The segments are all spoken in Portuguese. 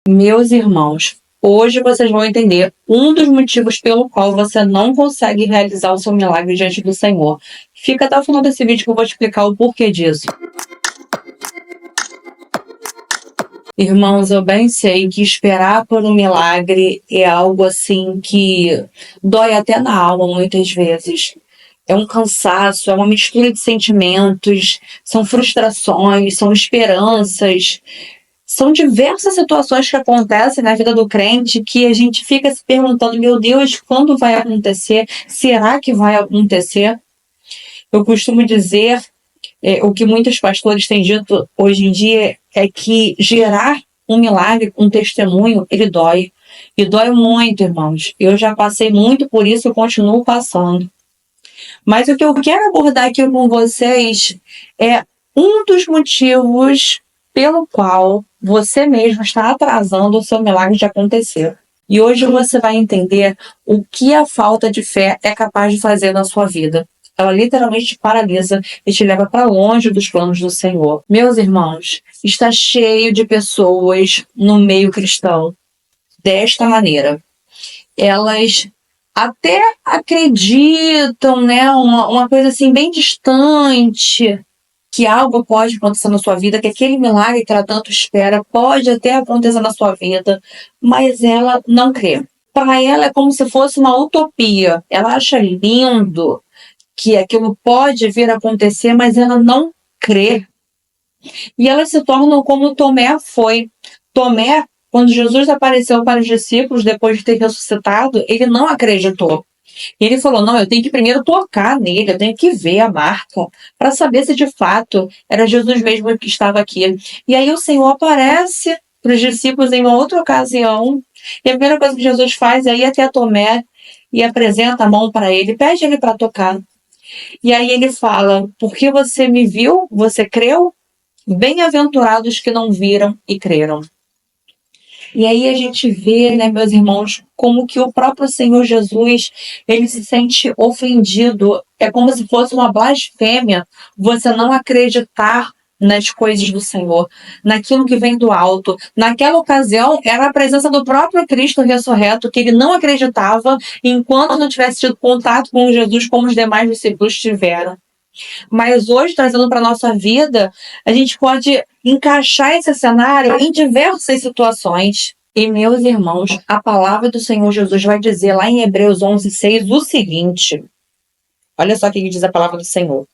Meus irmãos, hoje vocês vão entender um dos motivos pelo qual você não consegue realizar o seu milagre diante do Senhor. Fica até o final desse vídeo que eu vou te explicar o porquê disso. Irmãos, eu bem sei que esperar por um milagre é algo assim que dói até na alma muitas vezes. É um cansaço, é uma mistura de sentimentos, são frustrações, são esperanças. São diversas situações que acontecem na vida do crente que a gente fica se perguntando, meu Deus, quando vai acontecer? Será que vai acontecer? Eu costumo dizer, o que muitos pastores têm dito hoje em dia é que gerar um milagre, um testemunho, ele dói. E dói muito, irmãos. Eu já passei muito por isso e continuo passando. Mas o que eu quero abordar aqui com vocês é um dos motivos pelo qual você mesmo está atrasando o seu milagre de acontecer. E hoje você vai entender o que a falta de fé é capaz de fazer na sua vida. Ela literalmente te paralisa e te leva para longe dos planos do Senhor. Meus irmãos, está cheio de pessoas no meio cristão desta maneira. Elas até acreditam, né, uma coisa assim bem distante, que algo pode acontecer na sua vida, que aquele milagre que ela tanto espera pode até acontecer na sua vida, mas ela não crê. Para ela é como se fosse uma utopia. Ela acha lindo que aquilo pode vir a acontecer, mas ela não crê. E elas se tornam como Tomé foi. Tomé, quando Jesus apareceu para os discípulos depois de ter ressuscitado, ele não acreditou. Ele falou, não, eu tenho que primeiro tocar nele, eu tenho que ver a marca, para saber se de fato era Jesus mesmo que estava aqui. E aí o Senhor aparece para os discípulos em uma outra ocasião, e a primeira coisa que Jesus faz é ir até Tomé e apresenta a mão para ele, pede ele para tocar. E aí ele fala, porque você me viu, você creu? Bem-aventurados que não viram e creram. E aí a gente vê, né, meus irmãos, como que o próprio Senhor Jesus, ele se sente ofendido. É como se fosse uma blasfêmia você não acreditar nas coisas do Senhor, naquilo que vem do alto. Naquela ocasião, era a presença do próprio Cristo ressurreto, que ele não acreditava enquanto não tivesse tido contato com Jesus como os demais discípulos tiveram. Mas hoje, trazendo para a nossa vida, a gente pode encaixar esse cenário em diversas situações. E, meus irmãos, a palavra do Senhor Jesus vai dizer lá em Hebreus 11:6 o seguinte. Olha só o que diz a palavra do Senhor.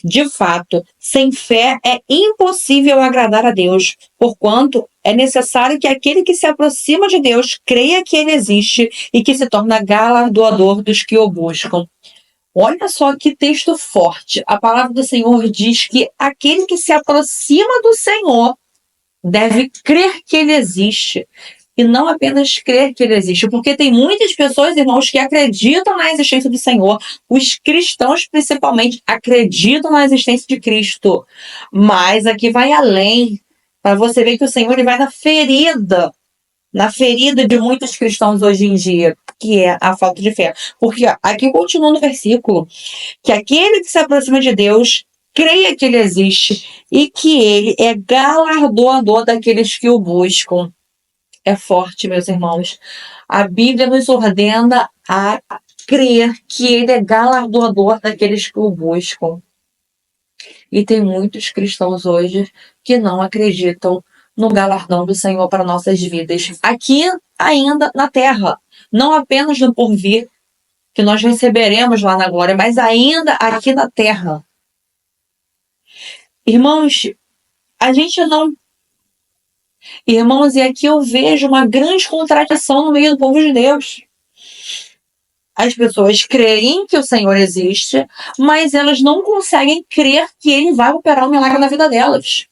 De fato, sem fé é impossível agradar a Deus, porquanto é necessário que aquele que se aproxima de Deus creia que ele existe e que se torna galardoador dos que o buscam. Olha só que texto forte. A palavra do Senhor diz que aquele que se aproxima do Senhor deve crer que ele existe. E não apenas crer que ele existe, porque tem muitas pessoas, irmãos, que acreditam na existência do Senhor. Os cristãos, principalmente, acreditam na existência de Cristo. Mas aqui vai além, para você ver que o Senhor ele vai na ferida de muitos cristãos hoje em dia, que é a falta de fé. Porque aqui continua no versículo, que aquele que se aproxima de Deus creia que ele existe e que ele é galardoador daqueles que o buscam. É forte, meus irmãos. A Bíblia nos ordena a crer que ele é galardoador daqueles que o buscam. E tem muitos cristãos hoje que não acreditam no galardão do Senhor para nossas vidas. Aqui ainda na terra. Não apenas no porvir, que nós receberemos lá na glória, mas ainda aqui na terra. Irmãos, a gente não... Irmãos, e aqui eu vejo uma grande contradição no meio do povo de Deus. As pessoas creem que o Senhor existe, mas elas não conseguem crer que ele vai operar um milagre na vida delas.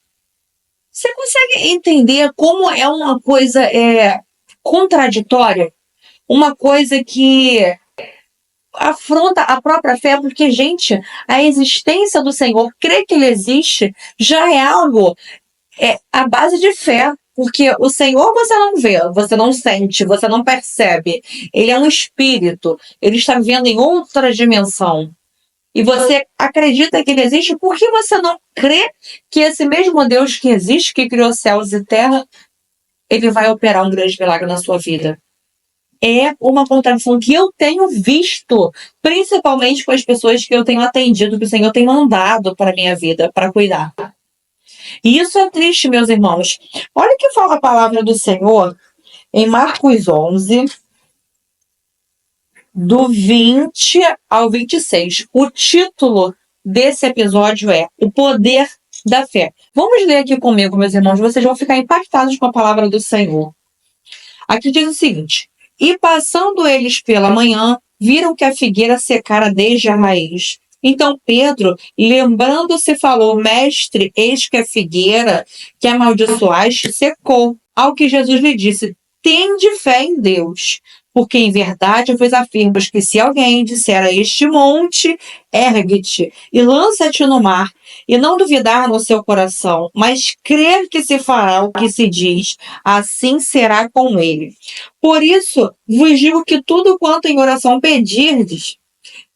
Você consegue entender como é uma coisa contraditória? Uma coisa que afronta a própria fé, porque, gente, a existência do Senhor, crer que ele existe, já é algo, à base de fé. Porque o Senhor você não vê, você não sente, você não percebe. Ele é um espírito, ele está vivendo em outra dimensão. E você acredita que ele existe, por que você não crê que esse mesmo Deus que existe, que criou céus e terra, ele vai operar um grande milagre na sua vida. É uma contradição que eu tenho visto, principalmente com as pessoas que eu tenho atendido, que o Senhor tem mandado para a minha vida, para cuidar. E isso é triste, meus irmãos. Olha o que fala a palavra do Senhor em Marcos 11, do 20 ao 26. O título desse episódio é O Poder da Fé. Vamos ler aqui comigo, meus irmãos, vocês vão ficar impactados com a palavra do Senhor. Aqui diz o seguinte: E passando eles pela manhã, viram que a figueira secara desde a raiz. Então Pedro, lembrando-se, falou: Mestre, eis que a figueira que amaldiçoaste secou. Ao que Jesus lhe disse: Tende fé em Deus, porque em verdade vos afirmo que se alguém disser a este monte, ergue-te e lança-te no mar, e não duvidar no seu coração, mas crer que se fará o que se diz, assim será com ele. Por isso vos digo que tudo quanto em oração pedirdes,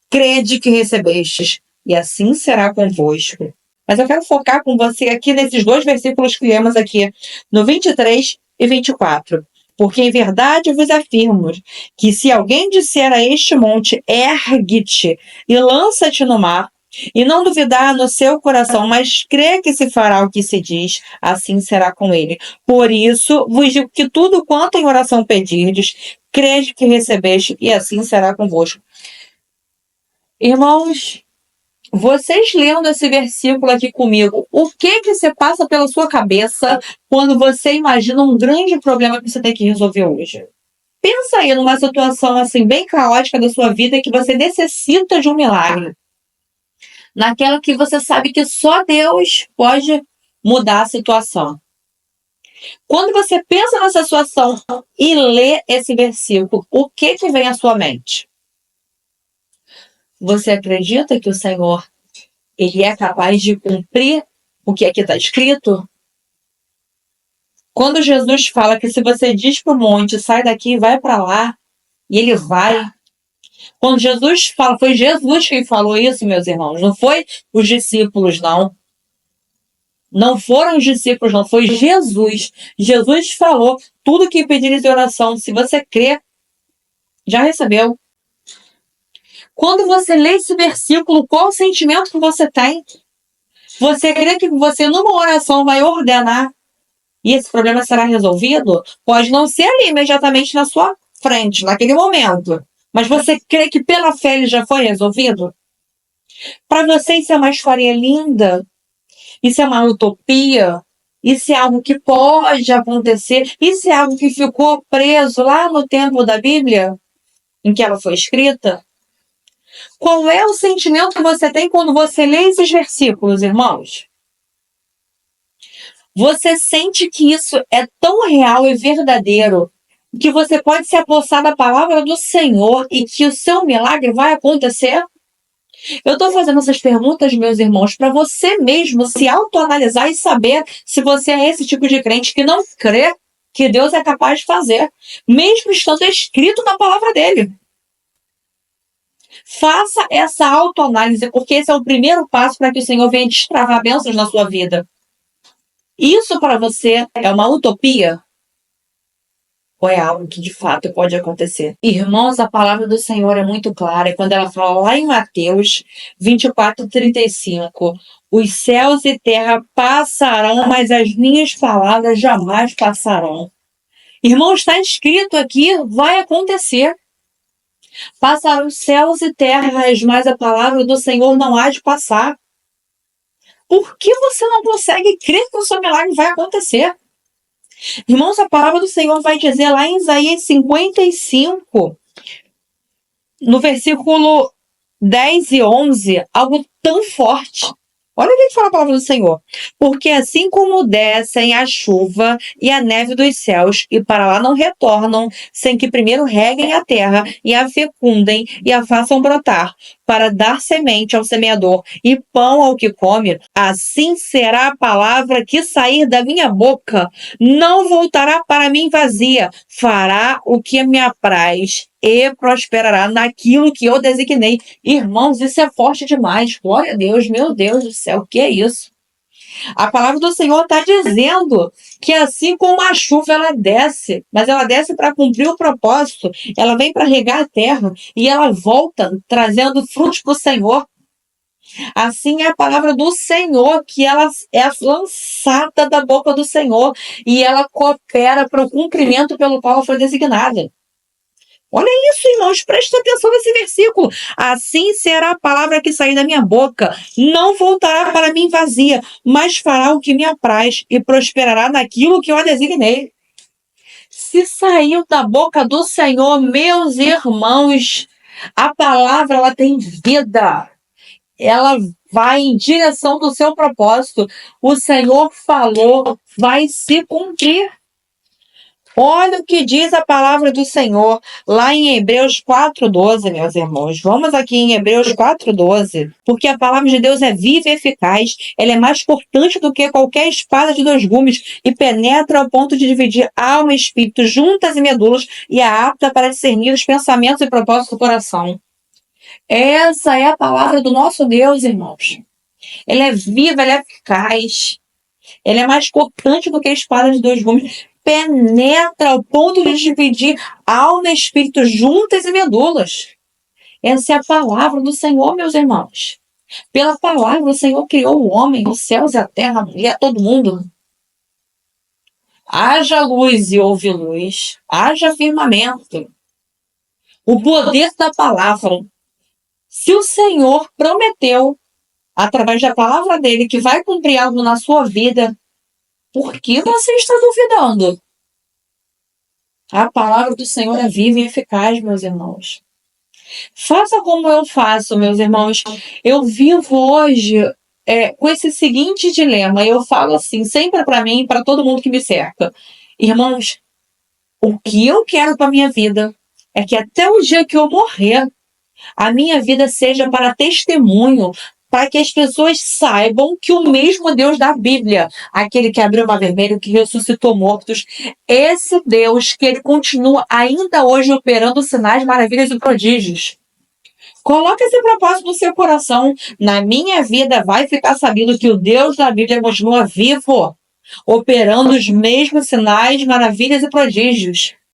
crede que recebestes, e assim será convosco. Mas eu quero focar com você aqui nesses dois versículos que lemos aqui, no 23 e 24. Porque em verdade vos afirmo que se alguém disser a este monte, ergue-te e lança-te no mar, e não duvidar no seu coração, mas crê que se fará o que se diz, assim será com ele. Por isso vos digo que tudo quanto em oração pedirdes, crede que recebeste, e assim será convosco. Irmãos, vocês lendo esse versículo aqui comigo, o que se passa pela sua cabeça quando você imagina um grande problema que você tem que resolver hoje? Pensa aí numa situação assim bem caótica da sua vida que você necessita de um milagre. Naquela que você sabe que só Deus pode mudar a situação. Quando você pensa nessa situação e lê esse versículo, o que vem à sua mente? Você acredita que o Senhor, ele é capaz de cumprir o que aqui está escrito? Quando Jesus fala que se você diz para o monte, sai daqui e vai para lá, e ele vai. Quando Jesus fala, foi Jesus quem falou isso, meus irmãos, não foi os discípulos, não. Não foram os discípulos, não, foi Jesus. Jesus falou, tudo que pedires em oração, se você crer, já recebeu. Quando você lê esse versículo, qual o sentimento que você tem? Você crê que você, numa oração, vai ordenar e esse problema será resolvido? Pode não ser ali imediatamente na sua frente, naquele momento. Mas você crê que pela fé ele já foi resolvido? Para você isso é uma história linda? Isso é uma utopia? Isso é algo que pode acontecer? Isso é algo que ficou preso lá no tempo da Bíblia, em que ela foi escrita? Qual é o sentimento que você tem quando você lê esses versículos, irmãos? Você sente que isso é tão real e verdadeiro que você pode se apossar da palavra do Senhor e que o seu milagre vai acontecer? Eu estou fazendo essas perguntas, meus irmãos, para você mesmo se autoanalisar e saber se você é esse tipo de crente que não crê que Deus é capaz de fazer, mesmo estando escrito na palavra dele. Faça essa autoanálise, porque esse é o primeiro passo para que o Senhor venha destravar bênçãos na sua vida. Isso para você é uma utopia? Ou é algo que de fato pode acontecer? Irmãos, a palavra do Senhor é muito clara. E quando ela fala lá em Mateus 24:35, os céus e terra passarão, mas as minhas palavras jamais passarão. Irmãos, está escrito aqui, vai acontecer. Passarão céus e terras, mas a palavra do Senhor não há de passar. Por que você não consegue crer que o seu milagre vai acontecer? Irmãos, a palavra do Senhor vai dizer lá em Isaías 55, no versículo 10 e 11, algo tão forte. Olha o que fala a palavra do Senhor. Porque assim como descem a chuva e a neve dos céus, e para lá não retornam, sem que primeiro reguem a terra e a fecundem e a façam brotar, para dar semente ao semeador e pão ao que come, assim será a palavra que sair da minha boca. Não voltará para mim vazia, fará o que me apraz e prosperará naquilo que eu designei. Irmãos, isso é forte demais. Glória a Deus, meu Deus do céu, o que é isso? A palavra do Senhor está dizendo que assim como a chuva ela desce, mas ela desce para cumprir o propósito, ela vem para regar a terra e ela volta trazendo frutos para o Senhor. Assim é a palavra do Senhor, que ela é lançada da boca do Senhor e ela coopera para o cumprimento pelo qual ela foi designada. Olha isso, irmãos, presta atenção nesse versículo. Assim será a palavra que sair da minha boca. Não voltará para mim vazia, mas fará o que me apraz e prosperará naquilo que eu a designei. Se saiu da boca do Senhor, meus irmãos, a palavra ela tem vida. Ela vai em direção do seu propósito. O Senhor falou, vai se cumprir. Olha o que diz a palavra do Senhor lá em Hebreus 4:12, meus irmãos. Vamos aqui em Hebreus 4:12, porque a palavra de Deus é viva e eficaz, ela é mais cortante do que qualquer espada de 2 gumes e penetra ao ponto de dividir alma e espírito, juntas e medulas, e é apta para discernir os pensamentos e propósitos do coração. Essa é a palavra do nosso Deus, irmãos. Ela é viva, ela é eficaz, ela é mais cortante do que a espada de 2 gumes. Penetra ao ponto de dividir alma e espírito, juntas e medulas. Essa é a palavra do Senhor, meus irmãos. Pela palavra, o Senhor criou o homem, os céus e a terra, e a todo mundo. Haja luz e houve luz. Haja firmamento. O poder da palavra. Se o Senhor prometeu, através da palavra dele, que vai cumprir algo na sua vida, por que você está duvidando? A palavra do Senhor é viva e eficaz, meus irmãos. Faça como eu faço, meus irmãos. Eu vivo hoje com esse seguinte dilema. Eu falo assim, sempre para mim e para todo mundo que me cerca. Irmãos, o que eu quero para minha vida é que até o dia que eu morrer, a minha vida seja para testemunho, para que as pessoas saibam que o mesmo Deus da Bíblia, aquele que abriu o mar vermelho, que ressuscitou mortos, esse Deus que ele continua ainda hoje operando sinais, maravilhas e prodígios. Coloque esse propósito no seu coração. Na minha vida vai ficar sabido que o Deus da Bíblia continua vivo, operando os mesmos sinais, maravilhas e prodígios.